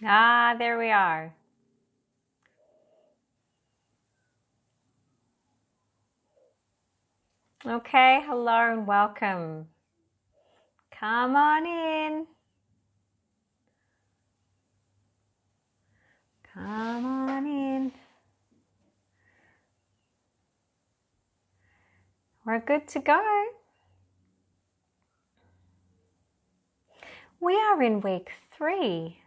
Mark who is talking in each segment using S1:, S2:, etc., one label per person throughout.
S1: Ah, there we are. Okay, hello and welcome. Come on in. Come on in. We're good to go. We are in week 3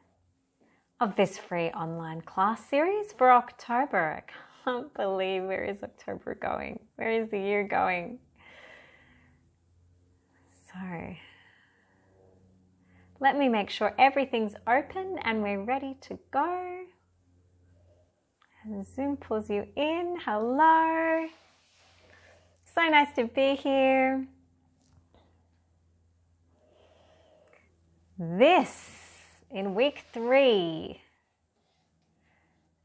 S1: of this free online class series for October. I can't believe where is October going? Where is the year going? So let me make sure everything's open and we're ready to go. And Zoom pulls you in. Hello. So nice to be here. This in week 3,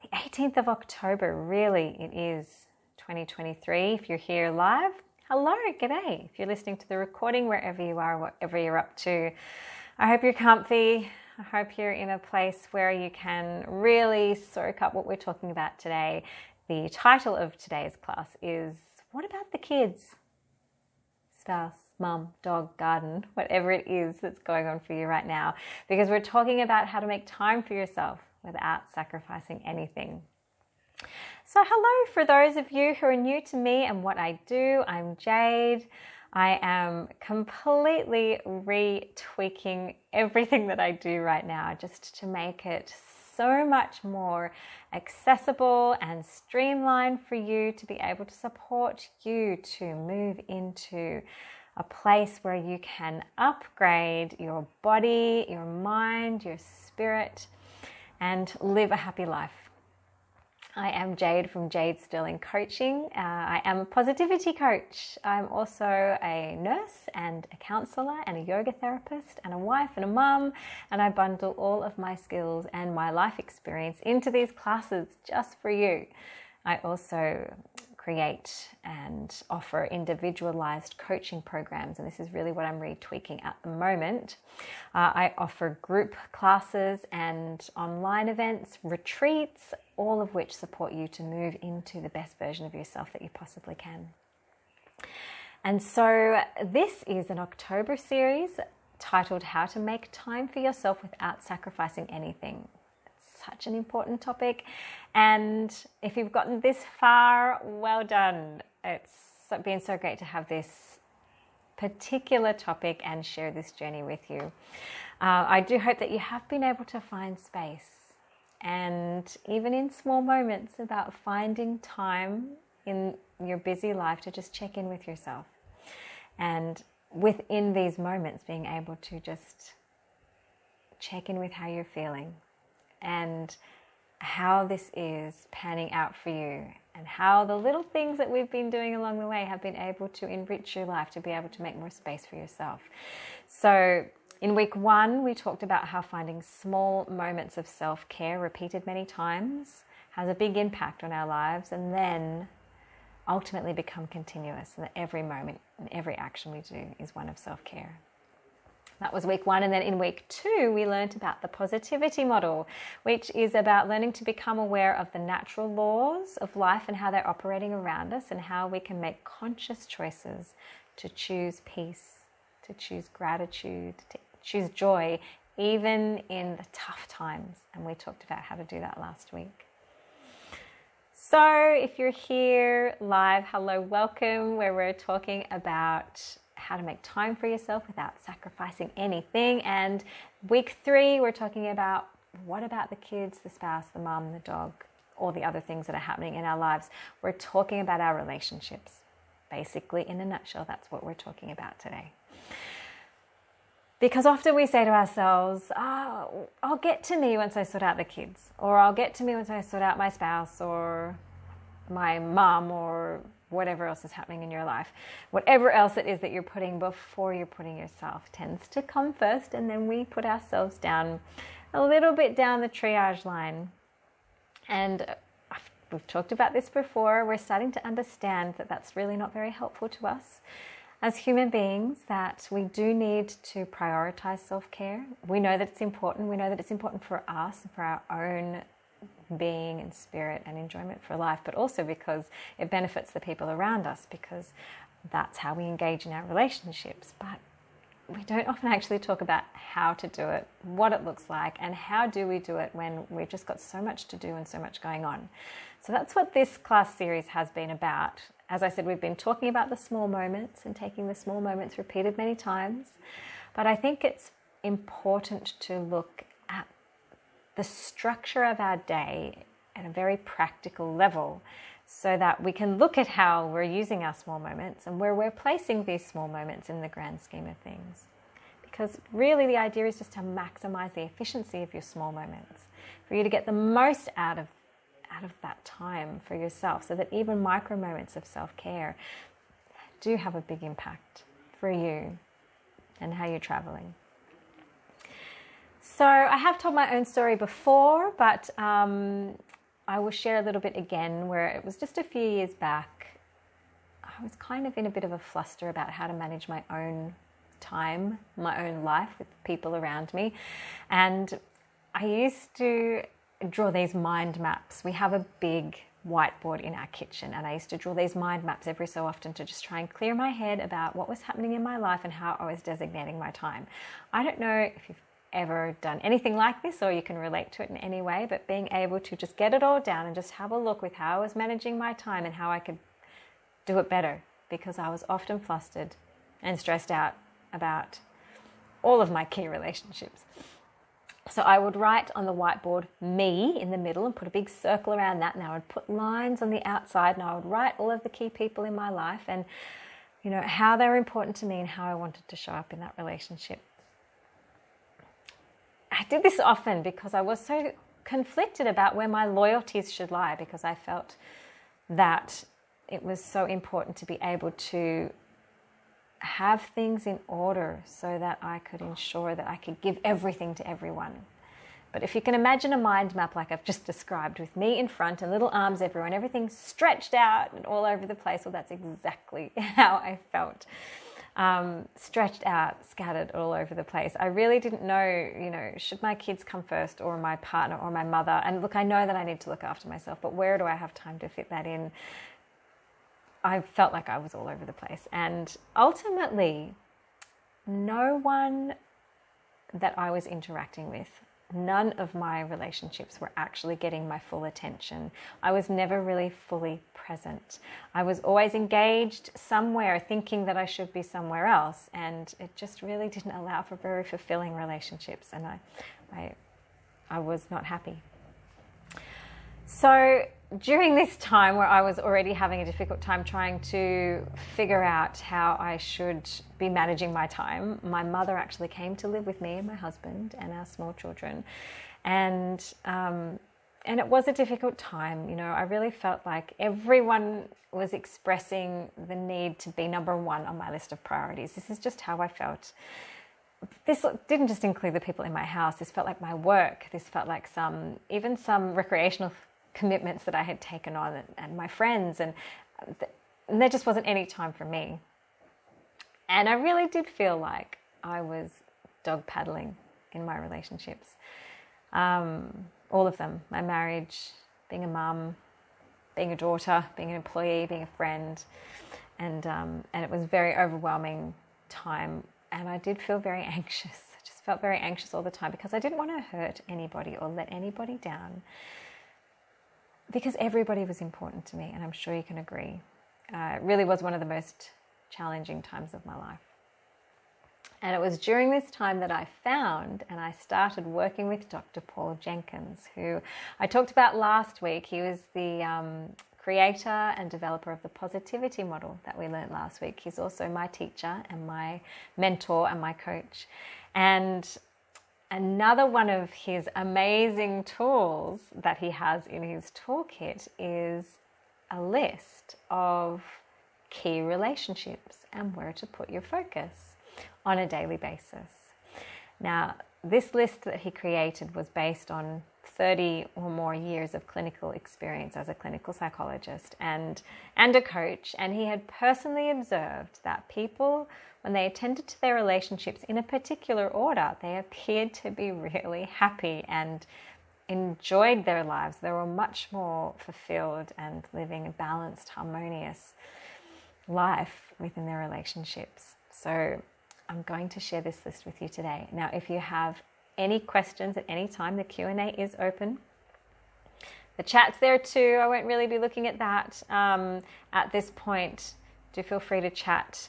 S1: the 18th of October, really it is 2023. If you're here live, hello, g'day. If you're listening to the recording, wherever you are, whatever you're up to, I hope you're comfy. I hope you're in a place where you can really soak up what we're talking about today. The title of today's class is, what about the kids? Spouse, mum, dog, garden, whatever it is that's going on for you right now. Because we're talking about how to make time for yourself without sacrificing anything. So hello, for those of you who are new to me and what I do, I'm Jade. I am completely retweaking everything that I do right now just to make it so much more accessible and streamlined for you to be able to support you to move into a place where you can upgrade your body, your mind, your spirit, and live a happy life. I am Jade from Jade Sterling Coaching. I am a positivity coach. I'm also a nurse and a counsellor and a yoga therapist and a wife and a mum, and I bundle all of my skills and my life experience into these classes just for you. I also create and offer individualized coaching programs, and this is really what I'm retweaking at the moment. I offer group classes and online events, retreats, all of which support you to move into the best version of yourself that you possibly can. And so this is an October series titled How to Make Time for Yourself Without Sacrificing Anything. Such an important topic, and if you've gotten this far, well done. It's been so great to have this particular topic and share this journey with you. I do hope that you have been able to find space, and even in small moments, about finding time in your busy life to just check in with yourself, and within these moments being able to just check in with how you're feeling and how this is panning out for you, and how the little things that we've been doing along the way have been able to enrich your life to be able to make more space for yourself. So in week 1, we talked about how finding small moments of self-care repeated many times has a big impact on our lives, and then ultimately become continuous, and that every moment and every action we do is one of self-care. That was week 1. And then in week 2, we learned about the positivity model, which is about learning to become aware of the natural laws of life and how they're operating around us, and how we can make conscious choices to choose peace, to choose gratitude, to choose joy, even in the tough times. And we talked about how to do that last week. So if you're here live, hello, welcome, where we're talking about how to make time for yourself without sacrificing anything. And week 3, we're talking about, what about the kids, the spouse, the mum, the dog, all the other things that are happening in our lives. We're talking about our relationships. Basically, in a nutshell, that's what we're talking about today. Because often we say to ourselves, oh, I'll get to me once I sort out the kids, or I'll get to me once I sort out my spouse or my mum, or whatever else is happening in your life. Whatever else it is that you're putting before you're putting yourself tends to come first, and then we put ourselves down a little bit down the triage line. And we've talked about this before. We're starting to understand that that's really not very helpful to us. as human beings that we do need to prioritize self-care. We know that it's important. We know that it's important for us, for our own being and spirit and enjoyment for life, but also because it benefits the people around us, because that's how we engage in our relationships. But we don't often actually talk about how to do it, what it looks like, and how do we do it when we've just got so much to do and so much going on. So that's what this class series has been about. As I said, we've been talking about the small moments and taking the small moments repeated many times. But I think it's important to look at the structure of our day at a very practical level, so that we can look at how we're using our small moments and where we're placing these small moments in the grand scheme of things. Because really the idea is just to maximize the efficiency of your small moments, for you to get the most out of that time for yourself, so that even micro moments of self-care do have a big impact for you and how you're traveling. So I have told my own story before, but I will share a little bit again, where it was just a few years back. I was kind of in a bit of a fluster about how to manage my own time, my own life with people around me. And I used to draw these mind maps. We have a big whiteboard in our kitchen, and I used to draw these mind maps every so often to just try and clear my head about what was happening in my life and how I was designating my time. I don't know if you've ever done anything like this or you can relate to it in any way, but being able to just get it all down and just have a look with how I was managing my time and how I could do it better, because I was often flustered and stressed out about all of my key relationships. So I would write on the whiteboard me in the middle and put a big circle around that, and I would put lines on the outside, and I would write all of the key people in my life and, you know, how they were important to me and how I wanted to show up in that relationship. I did this often because I was so conflicted about where my loyalties should lie, because I felt that it was so important to be able to have things in order so that I could ensure that I could give everything to everyone. But if you can imagine a mind map like I've just described, with me in front and little arms everywhere and everything stretched out and all over the place, well, that's exactly how I felt. Stretched out, scattered all over the place. I really didn't know, should my kids come first or my partner or my mother? And look, I know that I need to look after myself, but where do I have time to fit that in? I felt like I was all over the place. And ultimately, no one that I was interacting with, none of my relationships were actually getting my full attention. I was never really fully present. I was always engaged somewhere, thinking that I should be somewhere else, and it just really didn't allow for very fulfilling relationships, and I was not happy. So during this time where I was already having a difficult time trying to figure out how I should be managing my time, my mother actually came to live with me and my husband and our small children. And it was a difficult time. I really felt like everyone was expressing the need to be number one on my list of priorities. This is just how I felt. This didn't just include the people in my house. This felt like my work. This felt like some recreational commitments that I had taken on, and my friends, and there just wasn't any time for me. And I really did feel like I was dog paddling in my relationships. All of them: my marriage, being a mum, being a daughter, being an employee, being a friend, and it was a very overwhelming time. And I did feel very anxious. I just felt very anxious all the time, because I didn't want to hurt anybody or let anybody down, because everybody was important to me, and I'm sure you can agree. It really was one of the most challenging times of my life. And it was during this time that I found and I started working with Dr. Paul Jenkins, who I talked about last week. He was the creator and developer of the positivity model that we learned last week. He's also my teacher and my mentor and my coach. And another one of his amazing tools that he has in his toolkit is a list of key relationships and where to put your focus on a daily basis. Now, this list that he created was based on 30 or more years of clinical experience as a clinical psychologist and a coach. And he had personally observed that people, when they attended to their relationships in a particular order, they appeared to be really happy and enjoyed their lives. They were much more fulfilled and living a balanced, harmonious life within their relationships. So I'm going to share this list with you today. Now, if you have any questions at any time, the Q&A is open. The chat's there too. I won't really be looking at that at this point. Do feel free to chat.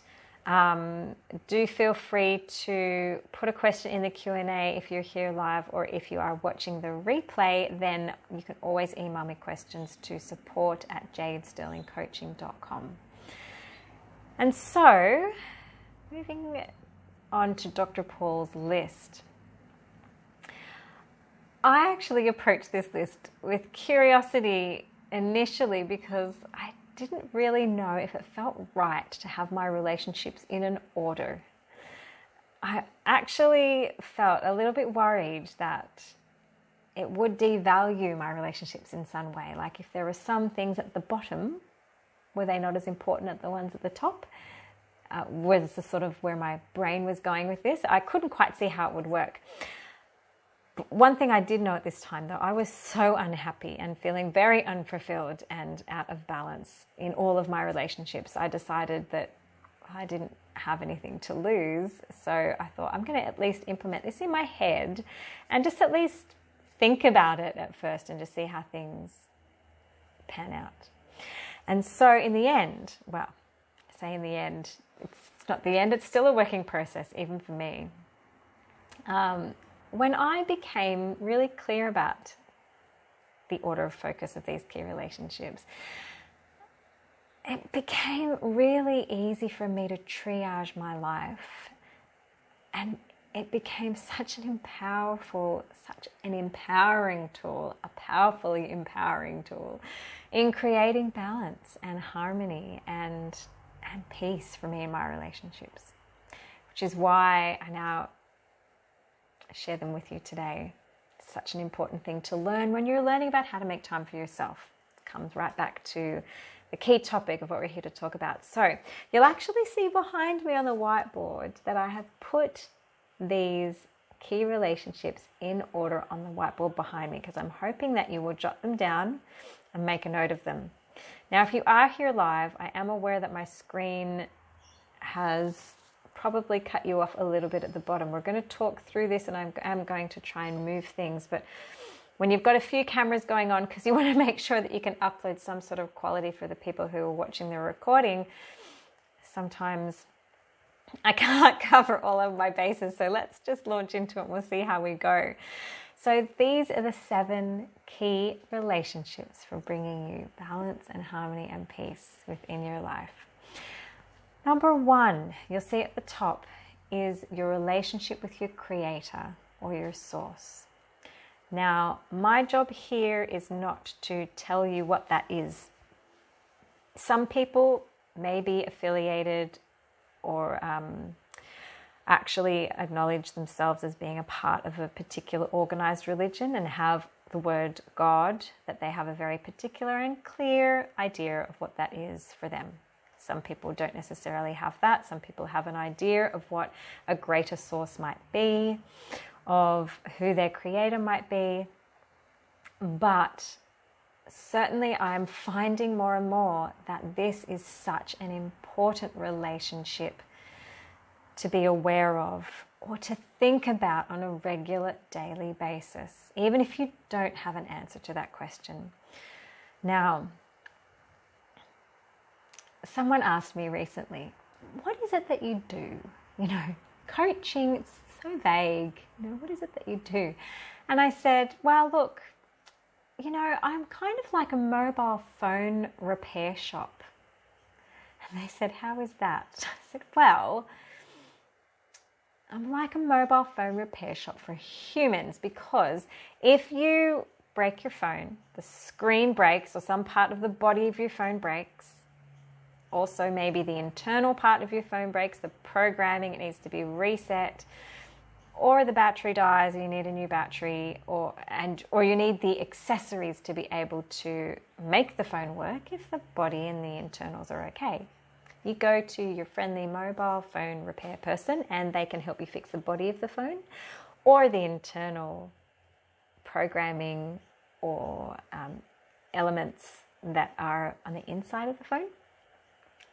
S1: Do feel free to put a question in the Q&A if you're here live, or if you are watching the replay, then you can always email me questions to support@jadesterlingcoaching.com. And so, moving on to Dr. Paul's list. I actually approached this list with curiosity initially because I didn't really know if it felt right to have my relationships in an order. I actually felt a little bit worried that it would devalue my relationships in some way. Like if there were some things at the bottom, were they not as important as the ones at the top? Was the sort of where my brain was going with this. I couldn't quite see how it would work. One thing I did know at this time, though, I was so unhappy and feeling very unfulfilled and out of balance in all of my relationships. I decided that I didn't have anything to lose. So I thought, I'm going to at least implement this in my head and just at least think about it at first and just see how things pan out. And so in the end, well, I say in the end, it's not the end, it's still a working process, even for me. When I became really clear about the order of focus of these key relationships, it became really easy for me to triage my life, and it became such an empowering tool, a powerfully empowering tool in creating balance and harmony and peace for me in my relationships, which is why I now share them with you today. It's such an important thing to learn when you're learning about how to make time for yourself. It comes right back to the key topic of what we're here to talk about. So you'll actually see behind me on the whiteboard that I have put these key relationships in order on the whiteboard behind me, because I'm hoping that you will jot them down and make a note of them. Now, if you are here live, I am aware that my screen has probably cut you off a little bit at the bottom. We're going to talk through this, and I'm going to try and move things, but when you've got a few cameras going on, because you want to make sure that you can upload some sort of quality for the people who are watching the recording, sometimes I can't cover all of my bases. So let's just launch into it and we'll see how we go. So these are the 7 key relationships for bringing you balance and harmony and peace within your life. Number 1, you'll see at the top, is your relationship with your creator or your source. Now, my job here is not to tell you what that is. Some people may be affiliated or actually acknowledge themselves as being a part of a particular organized religion and have the word God, that they have a very particular and clear idea of what that is for them. Some people don't necessarily have that. Some people have an idea of what a greater source might be, of who their creator might be. But certainly I'm finding more and more that this is such an important relationship to be aware of or to think about on a regular daily basis, even if you don't have an answer to that question. Now, someone asked me recently, what is it that you do? You know, coaching, it's so vague. You know, what is it that you do? And I said, well, look, you know, I'm kind of like a mobile phone repair shop. And they said, how is that? I said, well, I'm like a mobile phone repair shop for humans, because if you break your phone, the screen breaks or some part of the body of your phone breaks, also maybe the internal part of your phone breaks, the programming, it needs to be reset, or the battery dies and you need a new battery, or you need the accessories to be able to make the phone work if the body and the internals are okay. You go to your friendly mobile phone repair person and they can help you fix the body of the phone or the internal programming or elements that are on the inside of the phone.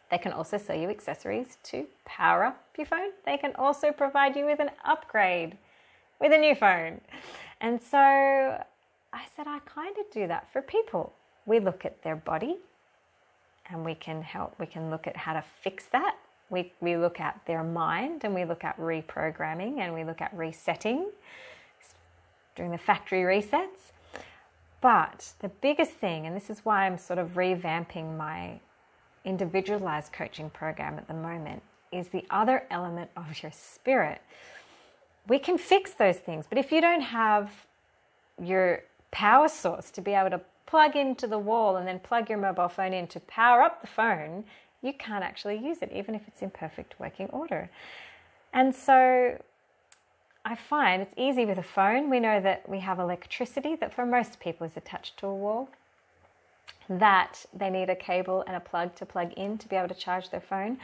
S1: They can also sell you accessories to power up your phone. They can also provide you with an upgrade with a new phone. And so I said, I kind of do that for people. We look at their body and we can look at how to fix that. We look at their mind and we look at reprogramming and we look at resetting, doing the factory resets. But the biggest thing, and this is why I'm sort of revamping my individualized coaching program at the moment, is the other element of your spirit. We can fix those things, but if you don't have your power source to be able to plug into the wall and then plug your mobile phone in to power up the phone, you can't actually use it, even if it's in perfect working order. And so I find it's easy with a phone. We know that we have electricity that for most people is attached to a wall, that they need a cable and a plug to plug in to be able to charge their phone.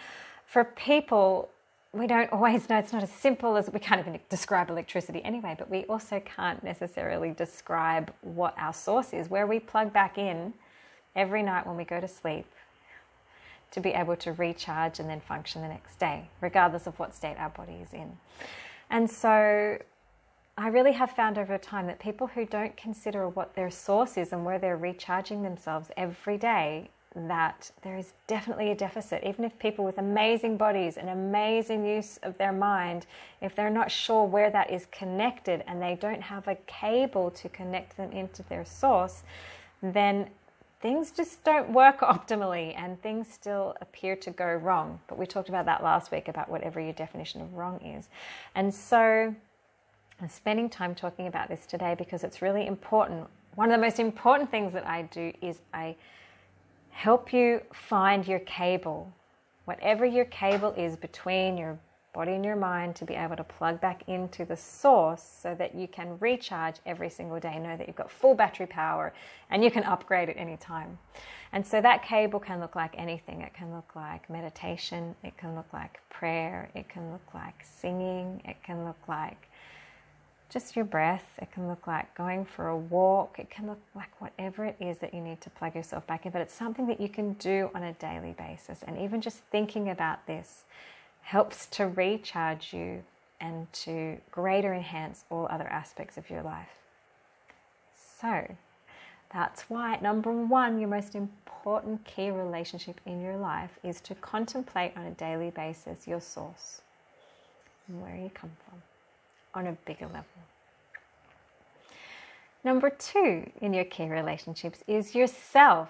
S1: For people, we don't always know, it's not as simple as, we can't even describe electricity anyway, but we also can't necessarily describe what our source is, where we plug back in every night when we go to sleep to be able to recharge and then function the next day, regardless of what state our body is in. And so I really have found over time that people who don't consider what their source is and where they're recharging themselves every day, that there is definitely a deficit. Even if people with amazing bodies and amazing use of their mind, if they're not sure where that is connected and they don't have a cable to connect them into their source, then things just don't work optimally and things still appear to go wrong. But we talked about that last week, about whatever your definition of wrong is. And so I'm spending time talking about this today because it's really important. One of the most important things that I do is I help you find your cable, whatever your cable is between your body and your mind, to be able to plug back into the source so that you can recharge every single day. Know that you've got full battery power and you can upgrade at any time. And so that cable can look like anything. It can look like meditation. It can look like prayer. It can look like singing. It can look like just your breath. It can look like going for a walk. It can look like whatever it is that you need to plug yourself back in. But it's something that you can do on a daily basis. And even just thinking about this helps to recharge you and to greater enhance all other aspects of your life. So that's why, number one, your most important key relationship in your life is to contemplate on a daily basis your source and where you come from on a bigger level. Number two in your key relationships is yourself.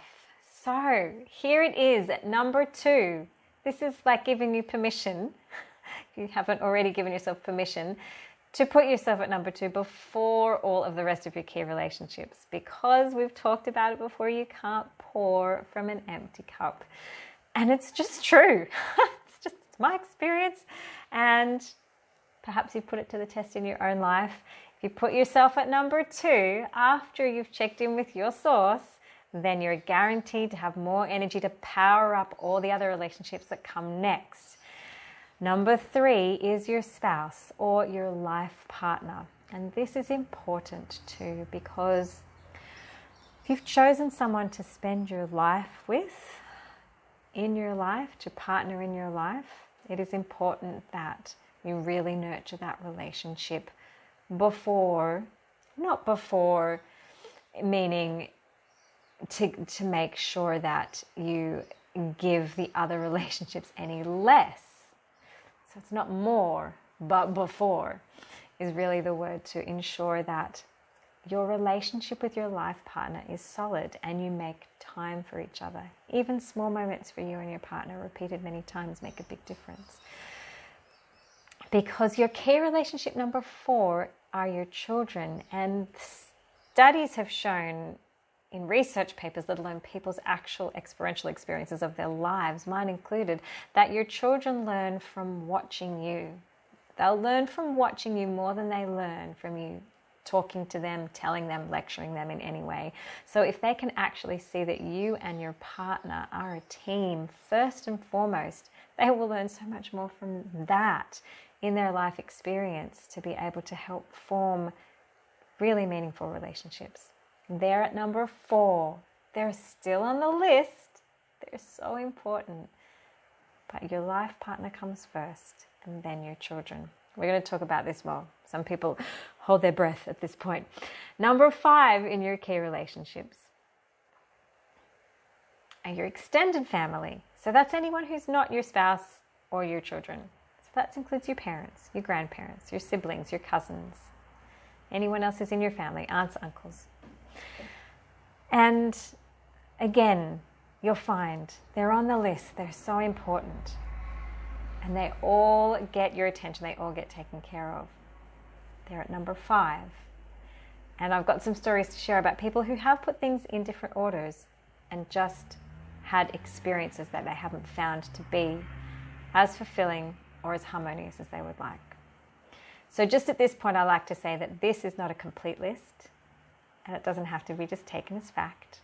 S1: So here it is at number two. This is like giving you permission, if you haven't already given yourself permission, to put yourself at number two before all of the rest of your key relationships. Because we've talked about it before, you can't pour from an empty cup. And it's just true. It's my experience. And perhaps you've put it to the test in your own life. If you put yourself at number two after you've checked in with your source, then you're guaranteed to have more energy to power up all the other relationships that come next. Number three is your spouse or your life partner. And this is important too, because if you've chosen someone to spend your life with, in your life, to partner in your life, it is important that you really nurture that relationship not before, meaning to make sure that you give the other relationships any less. So it's not more, but before is really the word, to ensure that your relationship with your life partner is solid and you make time for each other. Even small moments for you and your partner repeated many times make a big difference. Because your key relationship number four are your children. And studies have shown in research papers, let alone people's actual experiential experiences of their lives, mine included, that your children learn from watching you. They'll learn from watching you more than they learn from you talking to them, telling them, lecturing them in any way. So if they can actually see that you and your partner are a team first and foremost, they will learn so much more from that in their life experience to be able to help form really meaningful relationships. They're at number 4. They're still on the list. They're so important. But your life partner comes first, and then your children. We're going to talk about this more. Some people hold their breath at this point. Number 5 in your key relationships are your extended family. So that's anyone who's not your spouse or your children. So that includes your parents, your grandparents, your siblings, your cousins, anyone else who's in your family, aunts, uncles. And again, you'll find they're on the list. They're so important. And they all get your attention. They all get taken care of. They're at number 5. And I've got some stories to share about people who have put things in different orders and just had experiences that they haven't found to be as fulfilling or as harmonious as they would like. So just at this point, I like to say that this is not a complete list, and it doesn't have to be just taken as fact.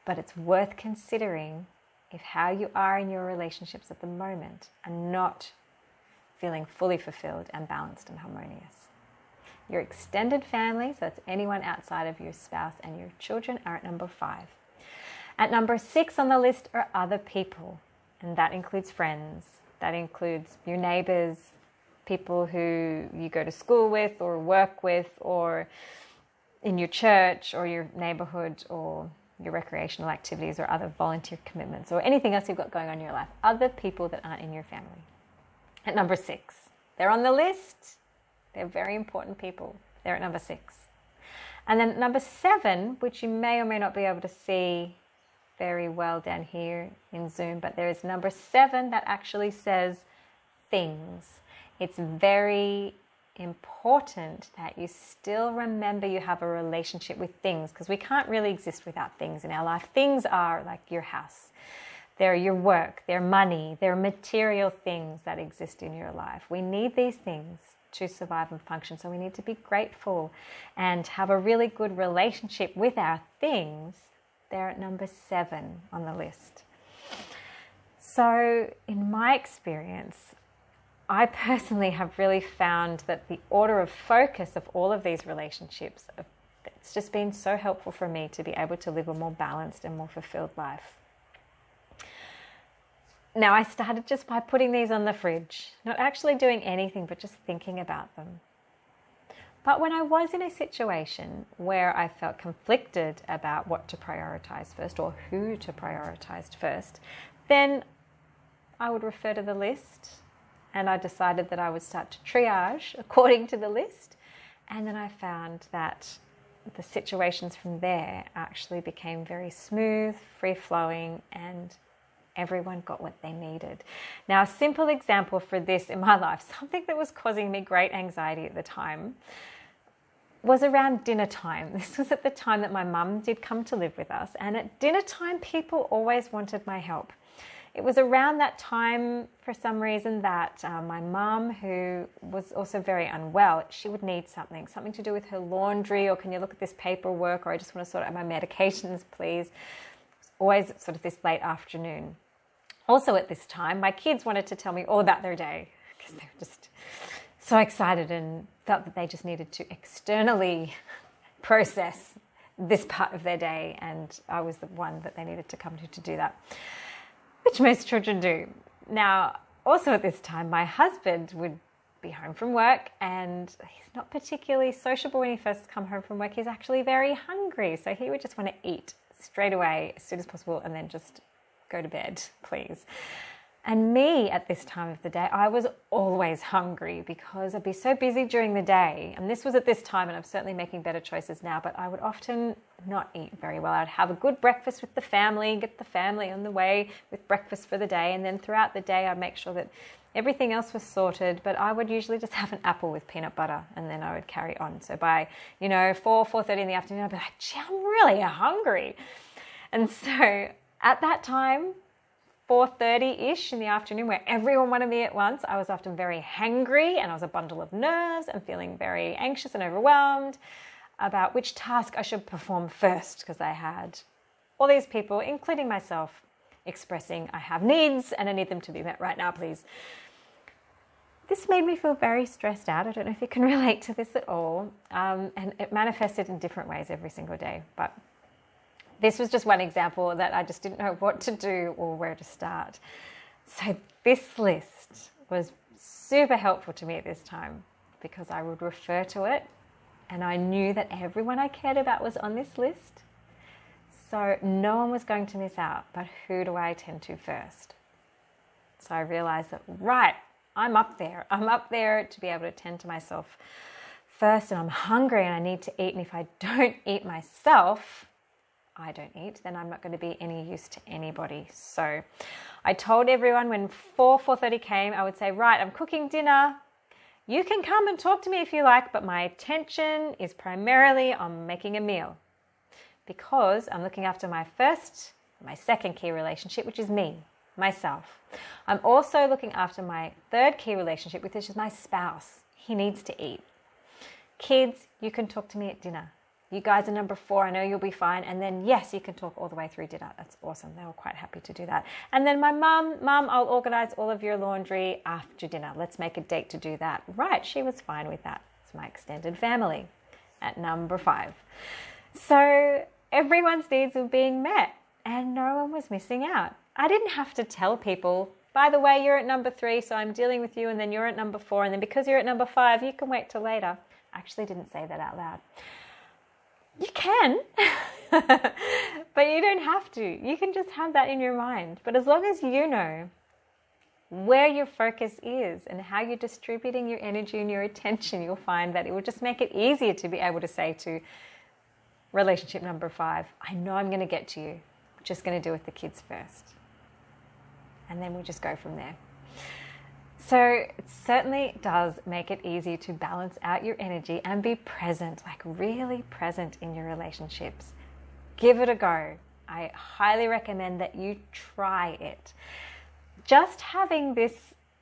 S1: But it's worth considering if how you are in your relationships at the moment are not feeling fully fulfilled and balanced and harmonious. Your extended family, so that's anyone outside of your spouse and your children, are at number 5. At number 6 on the list are other people, and that includes friends. That includes your neighbors, people who you go to school with or work with, or in your church or your neighborhood, or your recreational activities or other volunteer commitments, or anything else you've got going on in your life. Other people that aren't in your family. At number 6, they're on the list. They're very important people. They're at number 6. And then number 7, which you may or may not be able to see very well down here in Zoom, but there is number 7 that actually says things. It's very important that you still remember you have a relationship with things, because we can't really exist without things in our life. Things are like your house. They're your work, they're money, they're material things that exist in your life. We need these things to survive and function, so we need to be grateful and have a really good relationship with our things. They're at number 7 on the list. So in my experience, I personally have really found that the order of focus of all of these relationships, it's just been so helpful for me to be able to live a more balanced and more fulfilled life. Now, I started just by putting these on the fridge, not actually doing anything, but just thinking about them. But when I was in a situation where I felt conflicted about what to prioritize first or who to prioritize first, then I would refer to the list, and I decided that I would start to triage according to the list. And then I found that the situations from there actually became very smooth, free-flowing, and everyone got what they needed. Now, a simple example for this in my life, something that was causing me great anxiety at the time, was around dinner time. This was at the time that my mum did come to live with us, and at dinner time, people always wanted my help. It was around that time, for some reason, that my mum, who was also very unwell, she would need something to do with her laundry, or can you look at this paperwork, or I just want to sort out my medications, please. It's always sort of this late afternoon. Also at this time, my kids wanted to tell me all about their day, because they were just so excited and felt that they just needed to externally process this part of their day, and I was the one that they needed to come to do that, which most children do. Now, also at this time, my husband would be home from work, and he's not particularly sociable when he first comes home from work. He's actually very hungry, so he would just want to eat straight away as soon as possible and then just go to bed, please. And me at this time of the day, I was always hungry because I'd be so busy during the day. And this was at this time, and I'm certainly making better choices now, but I would often not eat very well. I'd have a good breakfast with the family, get the family on the way with breakfast for the day. And then throughout the day, I'd make sure that everything else was sorted, but I would usually just have an apple with peanut butter, and then I would carry on. So by, 4:30 in the afternoon, I'd be like, gee, I'm really hungry. And so at that time, 4:30-ish in the afternoon where everyone wanted me at once. I was often very hangry and I was a bundle of nerves and feeling very anxious and overwhelmed about which task I should perform first, because I had all these people, including myself, expressing I have needs and I need them to be met right now, please. This made me feel very stressed out. I don't know if you can relate to this at all. And it manifested in different ways every single day. But this was just one example that I just didn't know what to do or where to start. So this list was super helpful to me at this time because I would refer to it and I knew that everyone I cared about was on this list. So no one was going to miss out, but who do I attend to first? So I realized that, right, I'm up there. I'm up there to be able to attend to myself first, and I'm hungry and I need to eat. And if I don't eat myself, I don't eat, then I'm not going to be any use to anybody. So I told everyone when 4:30 came, I would say, right, I'm cooking dinner. You can come and talk to me if you like, but my attention is primarily on making a meal because I'm looking after my second key relationship, which is me. Myself. I'm also looking after my third key relationship, which is my spouse. He needs to eat. Kids, you can talk to me at dinner. You guys are number 4. I know you'll be fine. And then, yes, you can talk all the way through dinner. That's awesome. They were quite happy to do that. And then my mum, I'll organize all of your laundry after dinner. Let's make a date to do that. Right, she was fine with that. It's my extended family at number 5. So everyone's needs were being met and no one was missing out. I didn't have to tell people, by the way, you're at number 3, so I'm dealing with you, and then you're at number 4, and then because you're at number 5, you can wait till later. I actually didn't say that out loud. You can, but you don't have to. You can just have that in your mind. But as long as you know where your focus is and how you're distributing your energy and your attention, you'll find that it will just make it easier to be able to say to relationship number 5, I know I'm going to get to you. I'm just going to deal with the kids first. And then we just go from there. So it certainly does make it easy to balance out your energy and be present, like really present in your relationships. Give it a go. I highly recommend that you try it. Just having this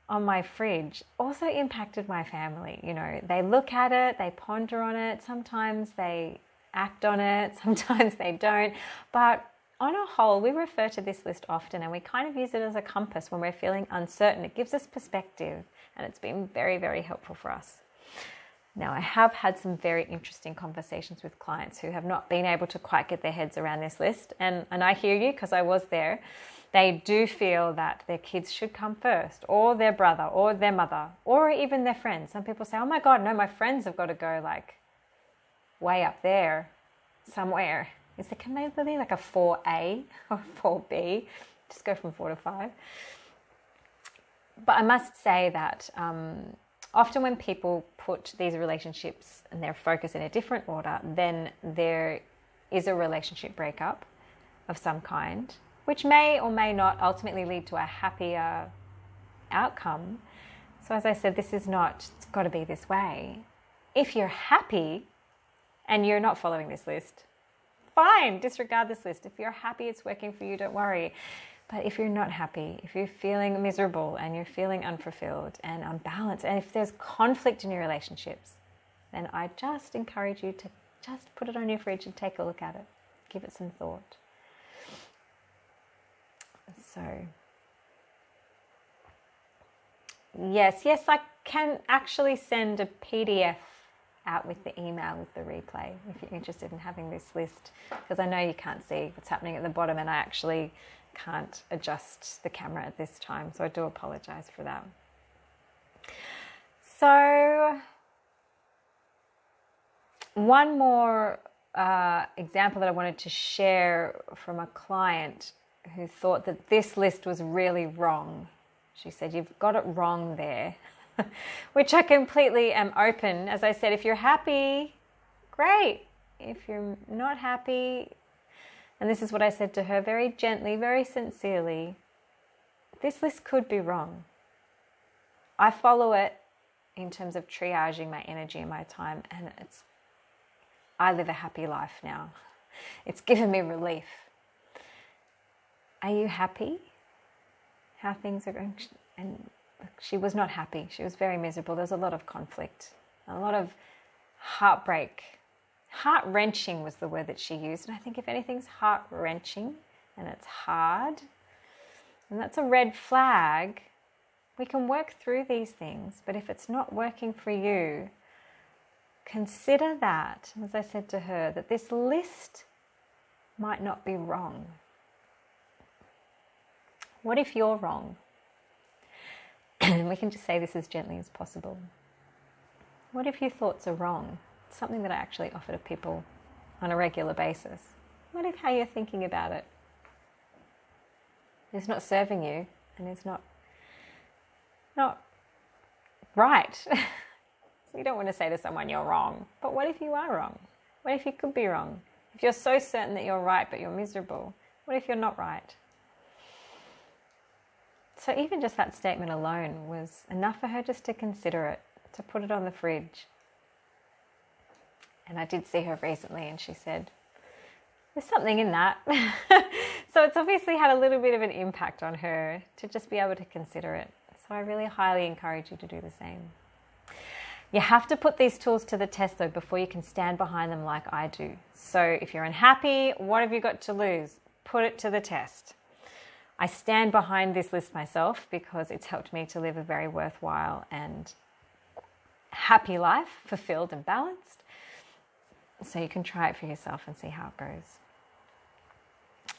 S1: on my fridge also impacted my family. You know, they look at it, they ponder on it. Sometimes they act on it, sometimes they don't. But on a whole, we refer to this list often and we kind of use it as a compass when we're feeling uncertain. It gives us perspective and it's been very, very helpful for us. Now, I have had some very interesting conversations with clients who have not been able to quite get their heads around this list. And I hear you because I was there. They do feel that their kids should come first, or their brother, or their mother, or even their friends. Some people say, oh my God, no, my friends have got to go like way up there somewhere. Can they be like a 4A or 4B? Just go from 4 to 5. But I must say that often when people put these relationships and their focus in a different order, then there is a relationship breakup of some kind, which may or may not ultimately lead to a happier outcome. So as I said, it's got to be this way. If you're happy and you're not following this list, fine, disregard this list. If you're happy it's working for you, don't worry. But if you're not happy, if you're feeling miserable and you're feeling unfulfilled and unbalanced, and if there's conflict in your relationships, then I just encourage you to just put it on your fridge and take a look at it. Give it some thought. So, yes, I can actually send a PDF out with the email with the replay if you're interested in having this list, because I know you can't see what's happening at the bottom and I actually can't adjust the camera at this time, so I do apologize for that. So one more example that I wanted to share from a client who thought that this list was really wrong. She said, you've got it wrong there. Which I completely am open. As I said, if you're happy, great. If you're not happy, and this is what I said to her very gently, very sincerely, this list could be wrong. I follow it in terms of triaging my energy and my time, and I live a happy life now. It's given me relief. Are you happy? how things are going. And she was not happy. She was very miserable. There was a lot of conflict, a lot of heartbreak. Heart-wrenching was the word that she used. And I think if anything's heart-wrenching and it's hard, and that's a red flag, we can work through these things. But if it's not working for you, consider that, as I said to her, that this list might not be wrong. What if you're wrong? And we can just say this as gently as possible. What if your thoughts are wrong? It's something that I actually offer to people on a regular basis. What if how you're thinking about it is not serving you and is not right? So you don't want to say to someone you're wrong. But what if you are wrong? What if you could be wrong? If you're so certain that you're right but you're miserable, what if you're not right? So even just that statement alone was enough for her just to consider it, to put it on the fridge. And I did see her recently and she said, there's something in that. So it's obviously had a little bit of an impact on her to just be able to consider it. So I really highly encourage you to do the same. You have to put these tools to the test though before you can stand behind them like I do. So if you're unhappy, what have you got to lose? Put it to the test. I stand behind this list myself because it's helped me to live a very worthwhile and happy life, fulfilled and balanced. So you can try it for yourself and see how it goes.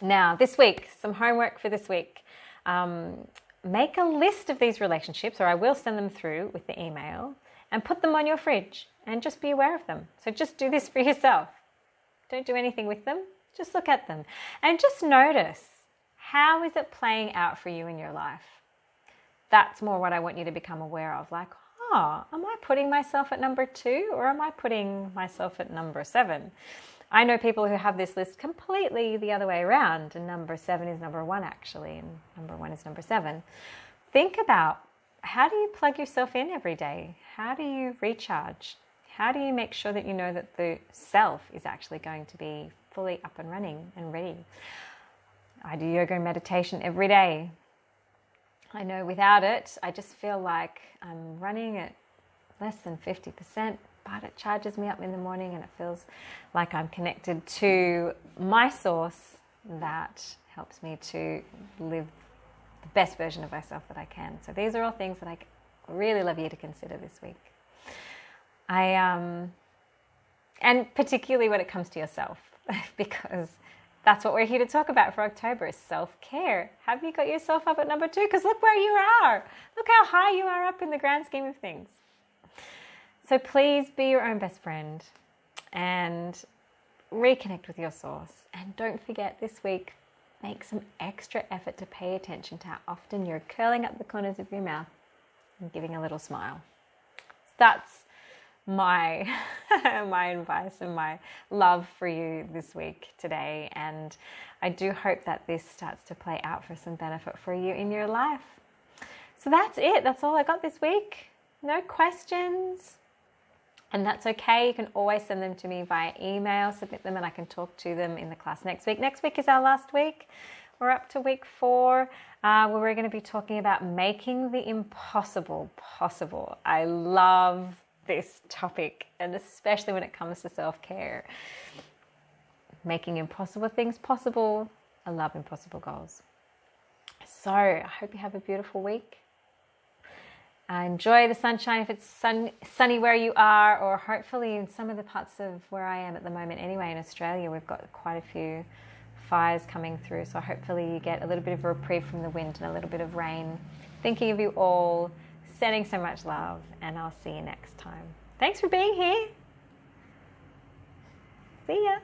S1: Now, this week, some homework for this week. Make a list of these relationships, or I will send them through with the email, and put them on your fridge and just be aware of them. So just do this for yourself. Don't do anything with them. Just look at them and just notice, how is it playing out for you in your life? That's more what I want you to become aware of. Like, am I putting myself at number 2 or am I putting myself at number 7? I know people who have this list completely the other way around, and number 7 is number 1 actually, and number 1 is number 7. Think about, how do you plug yourself in every day? How do you recharge? How do you make sure that you know that the self is actually going to be fully up and running and ready? I do yoga and meditation every day. I know without it, I just feel like I'm running at less than 50%, but it charges me up in the morning and it feels like I'm connected to my source that helps me to live the best version of myself that I can. So these are all things that I really love you to consider this week. And particularly when it comes to yourself, because that's what we're here to talk about for October, is self-care. Have you got yourself up at number 2? Because look where you are. Look how high you are up in the grand scheme of things. So please be your own best friend and reconnect with your source. And don't forget this week, make some extra effort to pay attention to how often you're curling up the corners of your mouth and giving a little smile. That's my my advice and my love for you this week today, and I do hope that this starts to play out for some benefit for you in your life. So that's it. That's all I got this week. No questions, and that's okay. You can always send them to me via email, submit them, and I can talk to them in the class next week. Next week is our last week. We're up to week 4, where we're going to be talking about making the impossible possible. I love this topic, and especially when it comes to self-care. Making impossible things possible. I love impossible goals. So I hope you have a beautiful week. Enjoy the sunshine if it's sunny where you are, or hopefully in some of the parts of where I am at the moment anyway in Australia, we've got quite a few fires coming through, so hopefully you get a little bit of a reprieve from the wind and a little bit of rain. Thinking of you all, sending so much love, and I'll see you next time. Thanks for being here. See ya.